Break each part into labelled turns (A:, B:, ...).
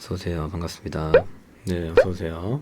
A: 어서오세요. 반갑습니다. 네, 어서오세요.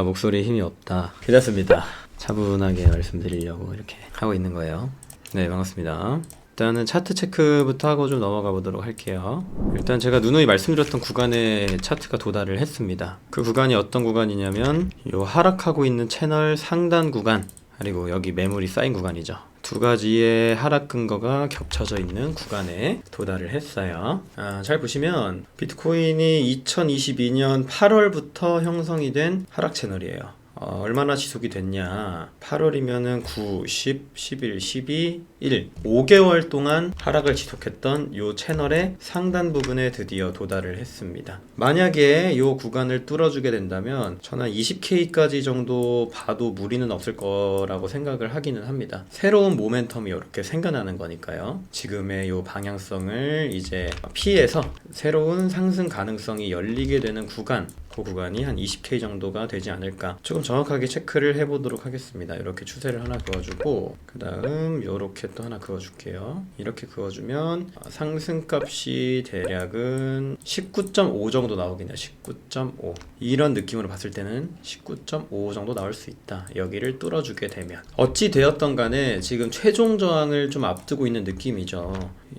A: 목소리에 힘이 없다. 괜찮습니다. 차분하게 말씀드리려고 이렇게 하고 있는 거예요. 네, 반갑습니다. 일단은 차트 체크부터 하고 좀 넘어가 보도록 할게요. 일단 제가 누누이 말씀드렸던 구간에 차트가 도달을 했습니다. 그 구간이 어떤 구간이냐면 요 하락하고 있는 채널 상단 구간, 그리고 여기 매물이 쌓인 구간이죠. 두 가지의 하락 근거가 겹쳐져 있는 구간에 도달을 했어요. 잘 보시면 비트코인이 2022년 8월부터 형성이 된 하락 채널이에요. 얼마나 지속이 됐냐, 8월이면은 9, 10, 11, 12, 1 5개월 동안 하락을 지속했던 요 채널의 상단 부분에 드디어 도달을 했습니다. 만약에 요 구간을 뚫어주게 된다면 저는 20K까지 정도 봐도 무리는 없을 거라고 생각을 하기는 합니다. 새로운 모멘텀이 이렇게 생겨나는 거니까요. 지금의 요 방향성을 이제 피해서 새로운 상승 가능성이 열리게 되는 구간, 그 구간이 한 20K 정도가 되지 않을까. 조금 정확하게 체크를 해보도록 하겠습니다. 이렇게 추세를 하나 그어주고, 그 다음 이렇게 또 하나 그어줄게요. 이렇게 그어주면 상승값이 대략은 19.5 정도 나오긴 해요. 19.5 이런 느낌으로 봤을 때는 19.5 정도 나올 수 있다. 여기를 뚫어주게 되면 어찌 되었던 간에 지금 최종 저항을 좀 앞두고 있는 느낌이죠.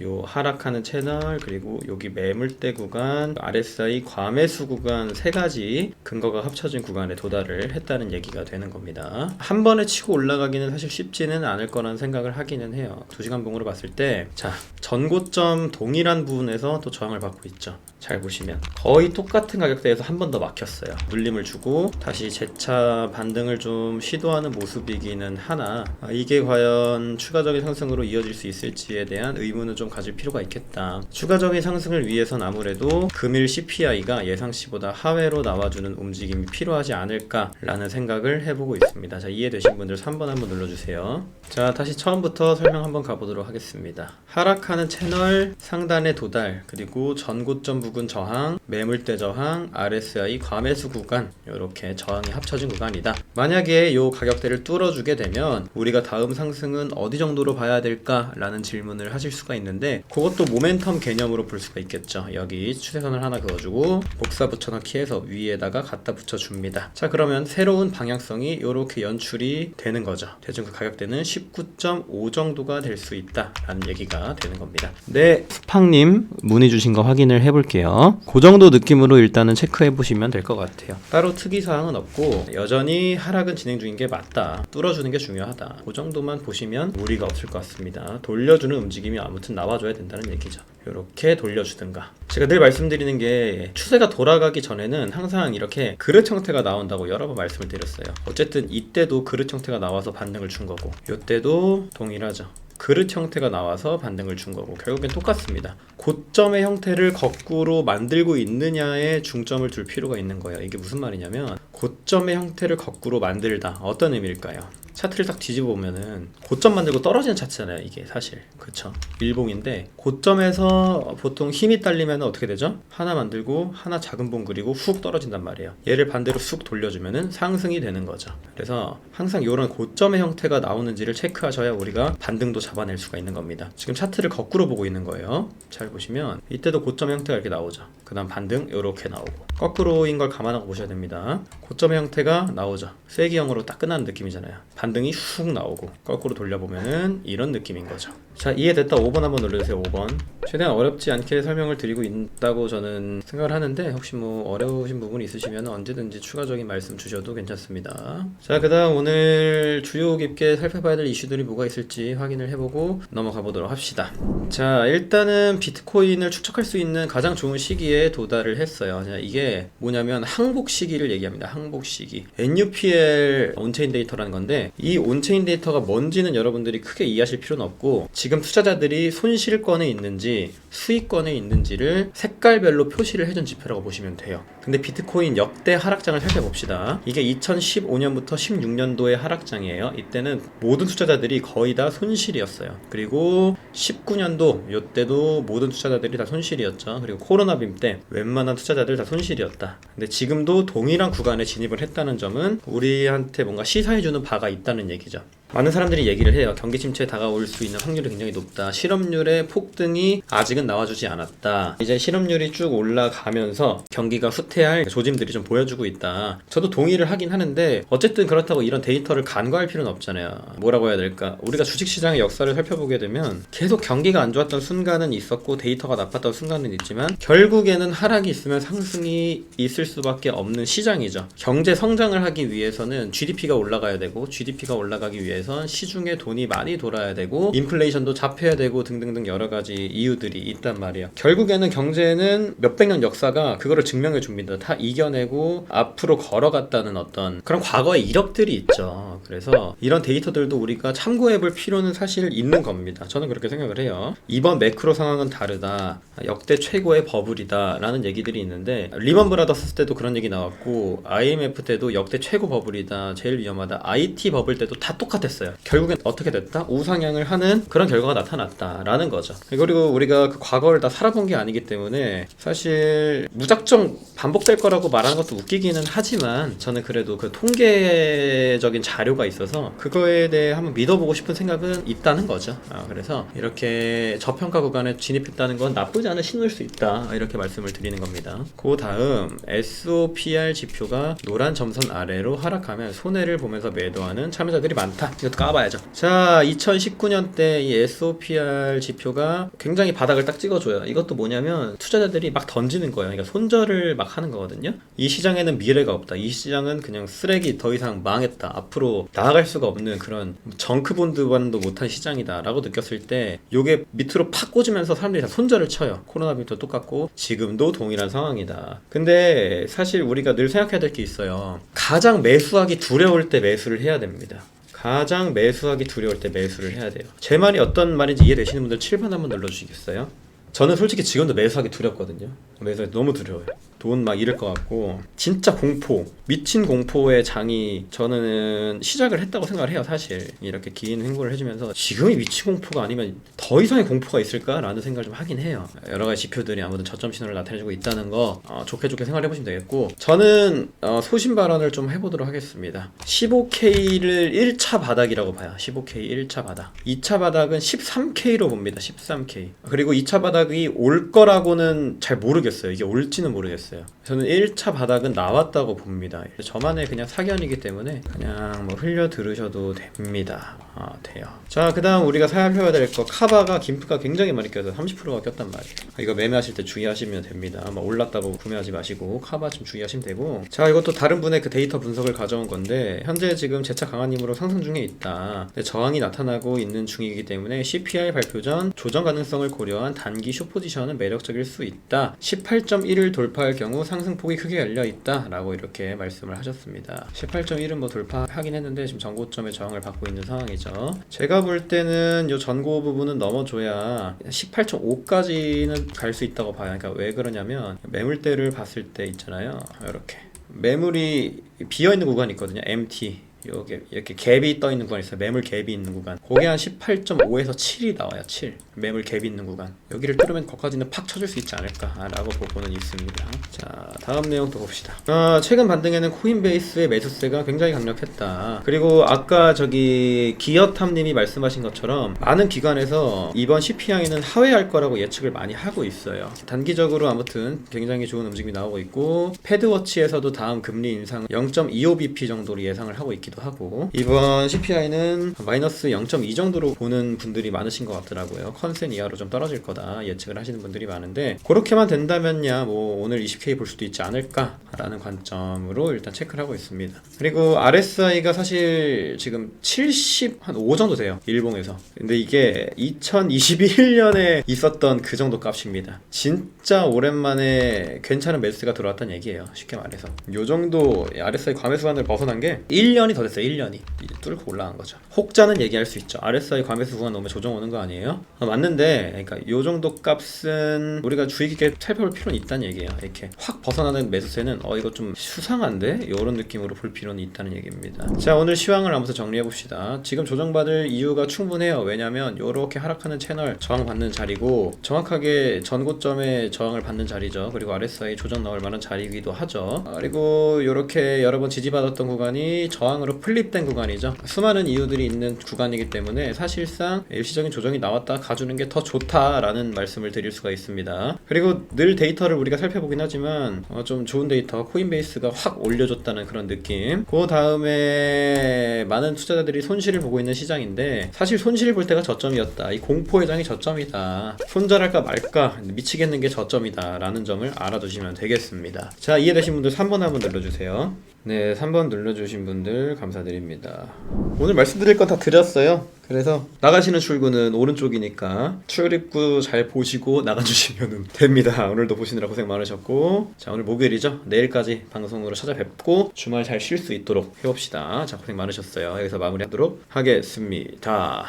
A: 요 하락하는 채널, 그리고 여기 매물대 구간, RSI 과매수 구간, 세 가지 근거가 합쳐진 구간에 도달을 했다는 얘기가 되는 겁니다. 한 번에 치고 올라가기는 사실 쉽지는 않을 거라는 생각을 하기는 해요. 2시간 봉으로 봤을 때, 자, 전고점 동일한 부분에서 또 저항을 받고 있죠. 잘 보시면 거의 똑같은 가격대에서 한 번 더 막혔어요. 눌림을 주고 다시 재차 반등을 좀 시도하는 모습이기는 하나, 이게 과연 추가적인 상승으로 이어질 수 있을지에 대한 의문은 좀 가질 필요가 있겠다. 추가적인 상승을 위해선 아무래도 금일 CPI가 예상치보다 하회로 나와주는 움직임이 필요하지 않을까라는 생각을 해보고 있습니다. 자, 이해되신 분들 3번 한번 눌러주세요. 자, 다시 처음부터 설명 한번 가보도록 하겠습니다. 하락하는 채널 상단의 도달, 그리고 전고점 부근 저항, 매물대 저항, RSI 과매수 구간, 이렇게 저항이 합쳐진 구간이다. 만약에 이 가격대를 뚫어주게 되면 우리가 다음 상승은 어디 정도로 봐야 될까라는 질문을 하실 수가 있는데, 그것도 모멘텀 개념으로 볼 수가 있겠죠. 여기 추세선을 하나 그어주고 복사 붙여넣기 해서 위에다가 갖다 붙여줍니다. 자, 그러면 새로운 방향성이 이렇게 연출이 되는 거죠. 대충 그 가격대는 19.5 정도가 될 수 있다 라는 얘기가 되는 겁니다. 네, 스팡님 문의 주신 거 확인을 해볼게요. 그 정도 느낌으로 일단은 체크해 보시면 될 것 같아요. 따로 특이사항은 없고 여전히 하락은 진행 중인 게 맞다, 뚫어주는 게 중요하다, 그 정도만 보시면 무리가 없을 것 같습니다. 돌려주는 움직임이 아무튼 나와줘야 된다는 얘기죠. 이렇게 돌려주든가. 제가 늘 말씀드리는 게, 추세가 돌아가기 전에는 항상 이렇게 그릇 형태가 나온다고 여러 번 말씀을 드렸어요. 어쨌든 이때도 그릇 형태가 나와서 반등을 준 거고, 이때도 동일하죠. 그릇 형태가 나와서 반등을 준 거고, 결국엔 똑같습니다. 고점의 형태를 거꾸로 만들고 있느냐에 중점을 둘 필요가 있는 거예요. 이게 무슨 말이냐면, 고점의 형태를 거꾸로 만들다, 어떤 의미일까요? 차트를 딱 뒤집어 보면은 고점 만들고 떨어지는 차트잖아요. 이게 사실, 그쵸? 일봉인데 고점에서 보통 힘이 딸리면 어떻게 되죠? 하나 만들고 하나 작은 봉 그리고 훅 떨어진단 말이에요. 얘를 반대로 쑥 돌려주면은 상승이 되는 거죠. 그래서 항상 이런 고점의 형태가 나오는지를 체크하셔야 우리가 반등도 잡아낼 수가 있는 겁니다. 지금 차트를 거꾸로 보고 있는 거예요. 잘 보시면 이때도 고점 형태가 이렇게 나오죠. 그 다음 반등 이렇게 나오고, 거꾸로인 걸 감안하고 보셔야 됩니다. 고점의 형태가 나오죠. 쐐기형으로 딱 끝나는 느낌이잖아요. 반등이 훅 나오고 거꾸로 돌려보면은 이런 느낌인 거죠. 자, 이해됐다 5번 한번 눌러주세요. 5번. 최대한 어렵지 않게 설명을 드리고 있다고 저는 생각을 하는데, 혹시 뭐 어려우신 부분이 있으시면 언제든지 추가적인 말씀 주셔도 괜찮습니다. 자, 그 다음 오늘 주요 깊게 살펴봐야 될 이슈들이 뭐가 있을지 확인을 해보고 넘어가 보도록 합시다. 자, 일단은 비트코인을 추적할 수 있는 가장 좋은 시기에 도달을 했어요. 자, 이게 뭐냐면 항복 시기를 얘기합니다. 항복 시기. NUPL 온체인 데이터라는 건데, 이 온체인 데이터가 뭔지는 여러분들이 크게 이해하실 필요는 없고, 지금 투자자들이 손실권에 있는지 수익권에 있는지를 색깔별로 표시를 해준 지표라고 보시면 돼요. 근데 비트코인 역대 하락장을 살펴봅시다. 이게 2015년부터 16년도의 하락장이에요. 이때는 모든 투자자들이 거의 다 손실이었어요. 그리고 19년도 이때도 모든 투자자들이 다 손실이었죠. 그리고 코로나 빔 때 웬만한 투자자들 다 손실이었다. 근데 지금도 동일한 구간에 진입을 했다는 점은 우리한테 뭔가 시사해주는 바가 있다는 얘기죠. 많은 사람들이 얘기를 해요. 경기 침체에 다가올 수 있는 확률이 굉장히 높다. 실업률의 폭등이 아직은 나와주지 않았다. 이제 실업률이 쭉 올라가면서 경기가 후퇴할 조짐들이 좀 보여주고 있다. 저도 동의를 하긴 하는데 어쨌든 그렇다고 이런 데이터를 간과할 필요는 없잖아요. 뭐라고 해야 될까? 우리가 주식시장의 역사를 살펴보게 되면 계속 경기가 안 좋았던 순간은 있었고 데이터가 나빴던 순간은 있지만 결국에는 하락이 있으면 상승이 있을 수밖에 없는 시장이죠. 경제 성장을 하기 위해서는 GDP가 올라가야 되고 GDP가 올라가기 위해선 시중에 돈이 많이 돌아야 되고 인플레이션도 잡혀야 되고 등등등 여러 가지 이유들이 있단 말이에요. 결국에는 경제는 몇백 년 역사가 그거를 증명해 줍니다. 다 이겨내고 앞으로 걸어갔다는 어떤 그런 과거의 이력들이 있죠. 그래서 이런 데이터들도 우리가 참고해 볼 필요는 사실 있는 겁니다. 저는 그렇게 생각을 해요. 이번 매크로 상황은 다르다. 역대 최고의 버블이다 라는 얘기들이 있는데 리먼 브라더스 때도 그런 얘기 나왔고 IMF 때도 역대 최고 버블이다, 제일 위험하다, IT 버블 때도 다 똑같았어요. 결국엔 어떻게 됐다? 우상향을 하는 그런 결과가 나타났다 라는 거죠. 그리고 우리가 그 과거를 다 살아본 게 아니기 때문에 사실 무작정 반복될 거라고 말하는 것도 웃기기는 하지만 저는 그래도 그 통계적인 자료가 있어서 그거에 대해 한번 믿어보고 싶은 생각은 있다는 거죠. 그래서 이렇게 저평가 구간에 진입했다는 건 나쁘지 않은 신호일 수 있다, 이렇게 말씀을 드리는 겁니다. 그 다음 SOPR 지표가 노란 점선 아래로 하락하면 손해를 보면서 매도하는 참여자들이 많다. 이것도 까봐야죠. 자, 2019년 때 이 SOPR 지표가 굉장히 바닥을 딱 찍어줘요. 이것도 뭐냐면 투자자들이 막 던지는 거예요. 그러니까 손절을 막 하는 거거든요. 이 시장에는 미래가 없다. 이 시장은 그냥 쓰레기, 더 이상 망했다. 앞으로 나아갈 수가 없는 그런 정크본드만도 못한 시장이다 라고 느꼈을 때 요게 밑으로 팍 꽂으면서 사람들이 다 손절을 쳐요. 코로나vir도 똑같고 지금도 동일한 상황이다. 근데 사실 우리가 늘 생각해야 될 게 있어요. 가장 매수하기 두려울 때 매수를 해야 됩니다. 가장 매수하기 두려울 때 매수를 해야 돼요. 제 말이 어떤 말인지 이해되시는 분들 7번 한번 눌러주시겠어요? 저는 솔직히 지금도 매수하기 두렵거든요. 매수하기 너무 두려워요. 돈 막 잃을 것 같고 진짜 공포, 미친 공포의 장이 저는 시작을 했다고 생각을 해요. 사실 이렇게 긴 행보를 해주면서 지금이 미친 공포가 아니면 더 이상의 공포가 있을까라는 생각을 좀 하긴 해요. 여러 가지 지표들이 아무튼 저점 신호를 나타내주고 있다는 거 좋게 생각을 해보시면 되겠고, 저는 소신 발언을 좀 해보도록 하겠습니다. 15K를 1차 바닥이라고 봐요. 15K 1차 바닥, 2차 바닥은 13K로 봅니다. 13K. 그리고 2차 바닥이 올 거라고는 잘 모르겠어요. 이게 올지는 모르겠어요. 저는 1차 바닥은 나왔다고 봅니다. 저만의 그냥 사견이기 때문에 그냥 뭐 흘려 들으셔도 됩니다. 돼요. 자, 그 다음 우리가 살펴야 될 거, 카바가 김프가 굉장히 많이 껴서 30%가 꼈단 말이에요. 이거 매매하실 때 주의하시면 됩니다. 아마 올랐다고 구매하지 마시고 카바 좀 주의하시면 되고. 자, 이것도 다른 분의 그 데이터 분석을 가져온 건데 현재 지금 재차 강한님으로 상승 중에 있다. 저항이 나타나고 있는 중이기 때문에 CPI 발표 전 조정 가능성을 고려한 단기 숏 포지션은 매력적일 수 있다. 18.1을 돌파할 경우 상승폭이 크게 열려있다 라고 이렇게 말씀을 하셨습니다. 18.1은 뭐 돌파하긴 했는데 지금 전고점에 저항을 받고 있는 상황이죠. 제가 볼 때는 이 전고 부분은 넘어줘야 18.5까지는 갈 수 있다고 봐요. 그러니까 왜 그러냐면 매물대를 봤을 때 있잖아요. 이렇게 매물이 비어있는 구간이 있거든요. MT 여기 이렇게 갭이 떠 있는 구간이 있어요. 매물 갭이 있는 구간. 거기 한 18.5에서 7이 나와요. 7. 매물 갭이 있는 구간. 여기를 뚫으면 거기까지는 팍 쳐줄 수 있지 않을까라고 보고는 있습니다. 자, 다음 내용 또 봅시다. 최근 반등에는 코인베이스의 매수세가 굉장히 강력했다. 그리고 아까 저기 기어탐님이 말씀하신 것처럼 많은 기관에서 이번 CPI는 하회할 거라고 예측을 많이 하고 있어요. 단기적으로 아무튼 굉장히 좋은 움직임이 나오고 있고, 패드워치에서도 다음 금리 인상 0.25bp 정도로 예상을 하고 있기도 하고, 이번 CPI는 마이너스 0.2 정도로 보는 분들이 많으신 것 같더라고요. 컨센 이하로 좀 떨어질 거다 예측을 하시는 분들이 많은데, 그렇게만 된다면야 뭐 오늘 20K 볼 수도 있지 않을까라는 관점으로 일단 체크를 하고 있습니다. 그리고 RSI가 사실 지금 75 정도 돼요, 일봉에서. 근데 이게 2021년에 있었던 그 정도 값입니다. 진짜 오랜만에 괜찮은 매수세가 들어왔다는 얘기예요. 쉽게 말해서 요 정도 RSI 과매수관을 벗어난 게 1년이 더 됐어요. 1년이 이제 뚫고 올라간 거죠. 혹자는 얘기할 수 있죠. RSI 과매수 구간 넘으면 조정 오는 거 아니에요? 맞는데, 그러니까 요 정도 값은 우리가 주의 깊게 살펴볼 필요는 있다는 얘기예요. 이렇게 확 벗어나는 매수세는 이거 좀 수상한데? 이런 느낌으로 볼 필요는 있다는 얘기입니다. 자, 오늘 시황을 한번 정리해봅시다. 지금 조정받을 이유가 충분해요. 왜냐면 이렇게 하락하는 채널 저항받는 자리고 정확하게 전고점에 저항을 받는 자리죠. 그리고 RSI 조정 나올 만한 자리이기도 하죠. 그리고 이렇게 여러 번 지지받았던 구간이 저항으로 플립된 구간이죠. 수많은 이유들이 있는 구간이기 때문에 사실상 일시적인 조정이 나왔다 가주는 게 더 좋다라는 말씀을 드릴 수가 있습니다. 그리고 늘 데이터를 우리가 살펴보긴 하지만 좀 좋은 데이터, 코인베이스가 확 올려줬다는 그런 느낌. 그 다음에 많은 투자자들이 손실을 보고 있는 시장인데 사실 손실을 볼 때가 저점이었다. 이 공포의 장이 저점이다. 손절할까 말까 미치겠는 게 저점이다 라는 점을 알아두시면 되겠습니다. 자, 이해되신 분들 3번 한번 눌러주세요. 네, 3번 눌러주신 분들 감사드립니다. 오늘 말씀드릴 건 다 드렸어요. 그래서 나가시는 출구는 오른쪽이니까 출입구 잘 보시고 나가주시면 됩니다. 오늘도 보시느라 고생 많으셨고, 자, 오늘 목요일이죠. 내일까지 방송으로 찾아뵙고 주말 잘 쉴 수 있도록 해봅시다. 자, 고생 많으셨어요. 여기서 마무리하도록 하겠습니다.